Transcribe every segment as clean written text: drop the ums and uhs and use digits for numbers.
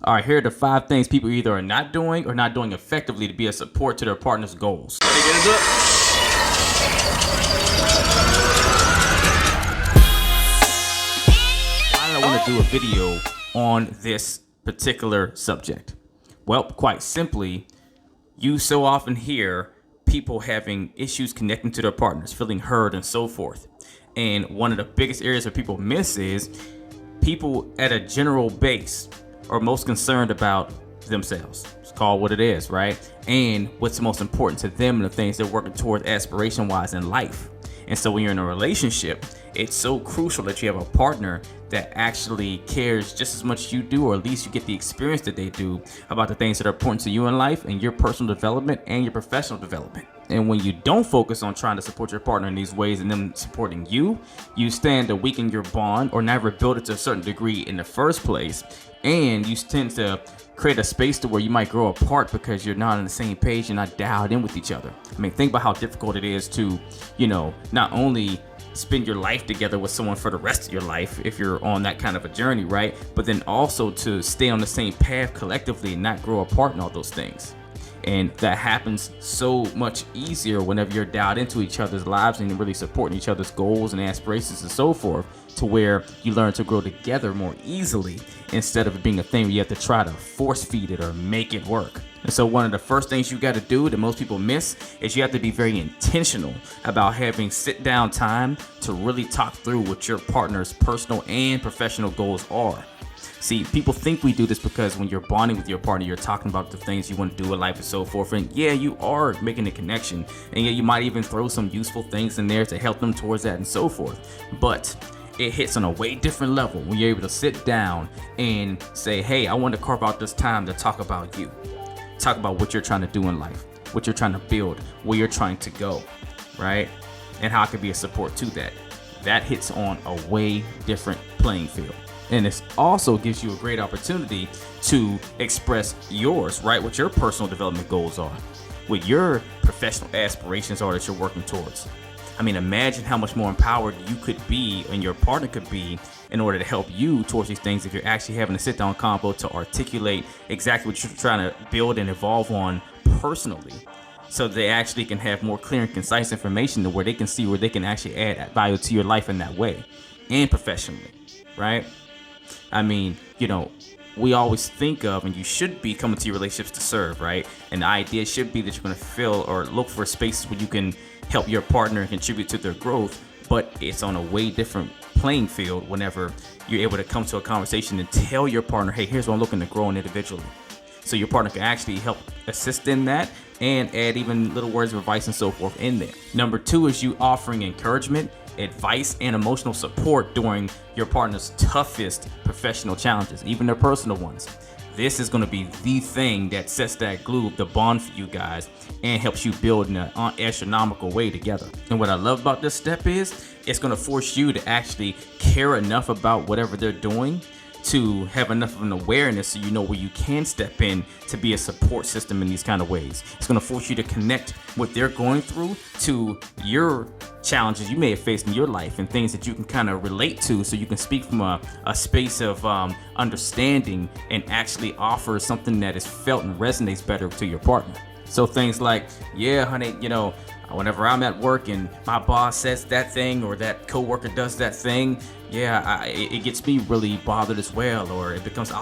All right, here are the 5 things people either are not doing or not doing effectively to be a support to their partner's goals. Ready, get it up. Why did I want to do a video on this particular subject? Well, quite simply, you so often hear people having issues connecting to their partners, feeling heard, and so forth. And one of the biggest areas where people miss is people at a general base are most concerned about themselves. It's called what it is, right? And what's most important to them and the things they're working towards aspiration-wise in life. And so when you're in a relationship, it's so crucial that you have a partner that actually cares just as much as you do, or at least you get the experience that they do about the things that are important to you in life and your personal development and your professional development. And when you don't focus on trying to support your partner in these ways and them supporting you, you stand to weaken your bond or never build it to a certain degree in the first place. And you tend to create a space to where you might grow apart because you're not on the same page, you're not dialed in with each other. I mean, think about how difficult it is to, not only spend your life together with someone for the rest of your life if you're on that kind of a journey, right? But then also to stay on the same path collectively and not grow apart and all those things. And that happens so much easier whenever you're dialed into each other's lives and really supporting each other's goals and aspirations and so forth, to where you learn to grow together more easily instead of it being a thing where you have to try to force feed it or make it work. And so one of the first things you got to do that most people miss is you have to be very intentional about having sit down time to really talk through what your partner's personal and professional goals are. See, people think we do this because when you're bonding with your partner, you're talking about the things you want to do in life and so forth. And yeah, you are making a connection. And yeah, you might even throw some useful things in there to help them towards that and so forth. But it hits on a way different level when you're able to sit down and say, hey, I want to carve out this time to talk about you. Talk about what you're trying to do in life, what you're trying to build, where you're trying to go, right? And how I can be a support to that. That hits on a way different playing field. And it also gives you a great opportunity to express yours, right? What your personal development goals are, what your professional aspirations are that you're working towards. I mean, imagine how much more empowered you could be and your partner could be in order to help you towards these things if you're actually having a sit-down convo to articulate exactly what you're trying to build and evolve on personally, so they actually can have more clear and concise information to where they can see where they can actually add value to your life in that way and professionally, right? I mean, we always think of, and you should be coming to your relationships to serve, right? And the idea should be that you're going to fill or look for spaces where you can help your partner and contribute to their growth, but it's on a way different playing field whenever you're able to come to a conversation and tell your partner, hey, here's what I'm looking to grow in individually. So your partner can actually help assist in that and add even little words of advice and so forth in there. Number 2 is you offering encouragement, advice, and emotional support during your partner's toughest professional challenges, even their personal ones. This is going to be the thing that sets that glue, the bond for you guys, and helps you build in an astronomical way together. And what I love about this step is it's going to force you to actually care enough about whatever they're doing to have enough of an awareness so you know where you can step in to be a support system in these kind of ways. It's going to force you to connect what they're going through to your challenges you may have faced in your life and things that you can kind of relate to, so you can speak from a space of understanding and actually offer something that is felt and resonates better to your partner. So things like, yeah, honey, whenever I'm at work and my boss says that thing or that coworker does that thing, yeah, it gets me really bothered as well, or it becomes an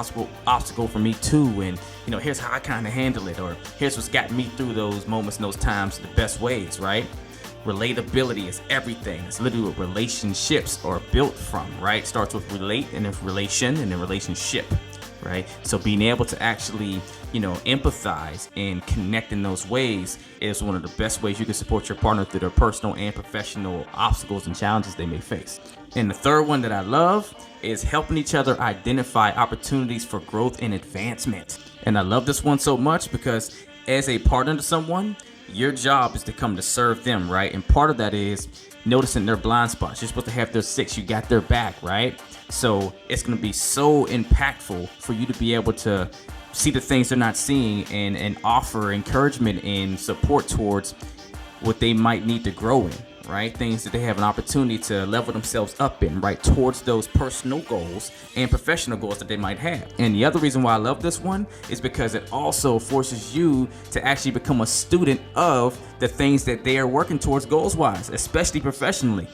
obstacle for me too. And here's how I kind of handle it, or here's what's gotten me through those moments and those times the best ways, right? Relatability is everything. It's literally what relationships are built from, right? It starts with relate, and then relation, and then relationship, right? So being able to actually, empathize and connect in those ways is one of the best ways you can support your partner through their personal and professional obstacles and challenges they may face. And the third one that I love is helping each other identify opportunities for growth and advancement. And I love this one so much because as a partner to someone, your job is to come to serve them, right? And part of that is noticing their blind spots. You're supposed to have their 6, you got their back, right? So it's going to be so impactful for you to be able to see the things they're not seeing and offer encouragement and support towards what they might need to grow in, right? Things that they have an opportunity to level themselves up in, right? Towards those personal goals and professional goals that they might have. And the other reason why I love this one is because it also forces you to actually become a student of the things that they are working towards goals wise, especially professionally,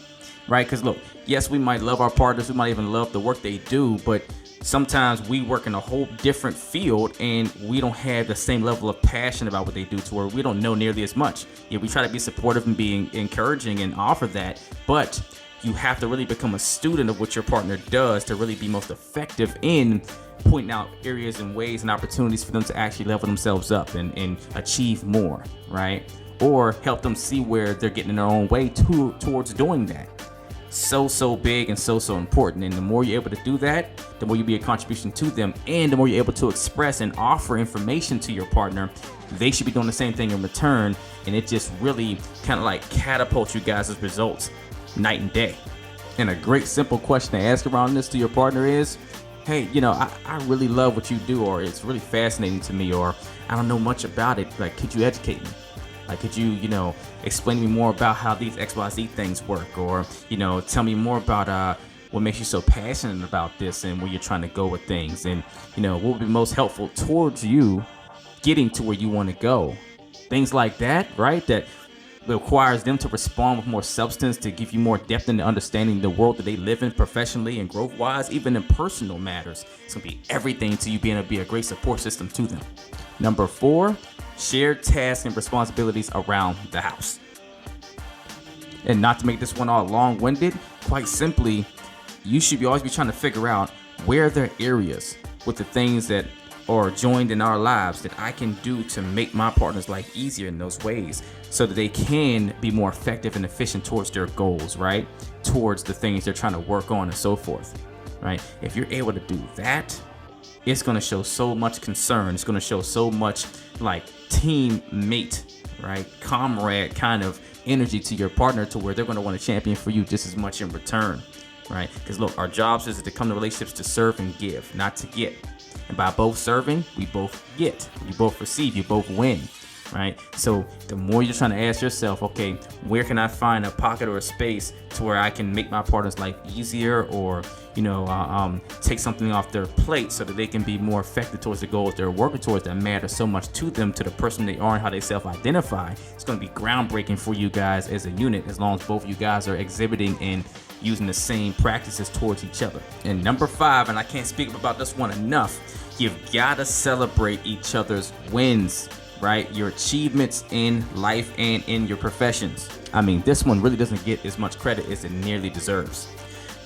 right? Because look, yes, we might love our partners, we might even love the work they do, but sometimes we work in a whole different field and we don't have the same level of passion about what they do, to where we don't know nearly as much. Yeah, we try to be supportive and being encouraging and offer that, but you have to really become a student of what your partner does to really be most effective in pointing out areas and ways and opportunities for them to actually level themselves up and achieve more, right? Or help them see where they're getting in their own way towards doing that. So big and so important. And the more you're able to do that, the more you be a contribution to them, and the more you're able to express and offer information to your partner, they should be doing the same thing in return. And it just really kind of like catapults you guys' results night and day. And a great simple question to ask around this to your partner is, hey, I really love what you do, or it's really fascinating to me, or I don't know much about it. Like, could you educate me? Like, could you, explain to me more about how these XYZ things work? Or, tell me more about what makes you so passionate about this and where you're trying to go with things. And, what would be most helpful towards you getting to where you want to go. Things like that, right? That requires them to respond with more substance, to give you more depth into understanding the world that they live in professionally and growth-wise, even in personal matters. It's going to be everything to you being able to be a great support system to them. Number 4, shared tasks and responsibilities around the house. And not to make this one all long-winded, quite simply, you should always be trying to figure out where there are areas with the things that are joined in our lives that I can do to make my partner's life easier in those ways, so that they can be more effective and efficient towards their goals, right? Towards the things they're trying to work on and so forth, right? If you're able to do that, it's going to show so much concern. It's going to show so much like teammate, right? Comrade kind of energy to your partner, to where they're going to want to champion for you just as much in return, right? Because look, our jobs is to come to relationships to serve and give, not to get. And by both serving, we both get, you both receive, you both win, right? So the more you're trying to ask yourself, okay, where can I find a pocket or a space to where I can make my partner's life easier, or, take something off their plate so that they can be more effective towards the goals they're working towards that matter so much to them, to the person they are and how they self-identify. It's going to be groundbreaking for you guys as a unit, as long as both of you guys are exhibiting and using the same practices towards each other. And number 5, and I can't speak about this one enough, you've got to celebrate each other's wins, right? Your achievements in life and in your professions. I mean, this one really doesn't get as much credit as it nearly deserves.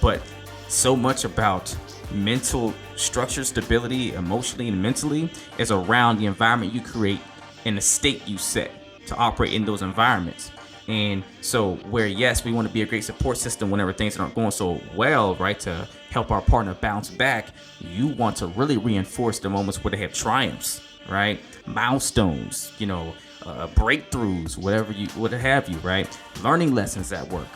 But so much about mental structure, stability, emotionally and mentally, is around the environment you create and the state you set to operate in those environments. And so where, yes, we want to be a great support system whenever things aren't going so well, right, to help our partner bounce back, you want to really reinforce the moments where they have triumphs, right? Milestones, breakthroughs, what have you, right? Learning lessons at work.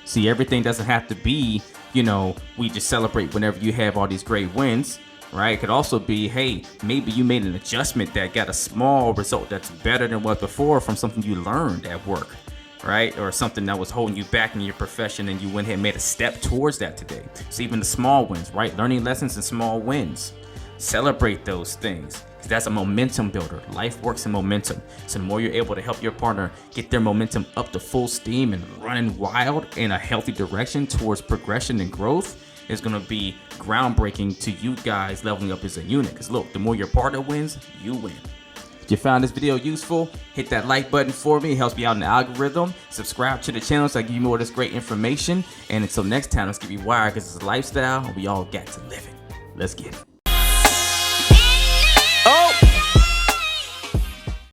See, everything doesn't have to be, we just celebrate whenever you have all these great wins, right? It could also be, hey, maybe you made an adjustment that got a small result that's better than what before from something you learned at work, right? Or something that was holding you back in your profession, and you went ahead and made a step towards that today. So even the small wins, right? Learning lessons and small wins. Celebrate those things. That's a momentum builder. Life works in momentum. So the more you're able to help your partner get their momentum up to full steam and running wild in a healthy direction towards progression and growth, is going to be groundbreaking to you guys leveling up as a unit. Because look, the more your partner wins, you win. If you found this video useful, hit that like button for me. It helps me out in the algorithm. Subscribe to the channel so I give you more of this great information. And until next time, let's get you wired, because it's a lifestyle and we all got to live it. Let's get it.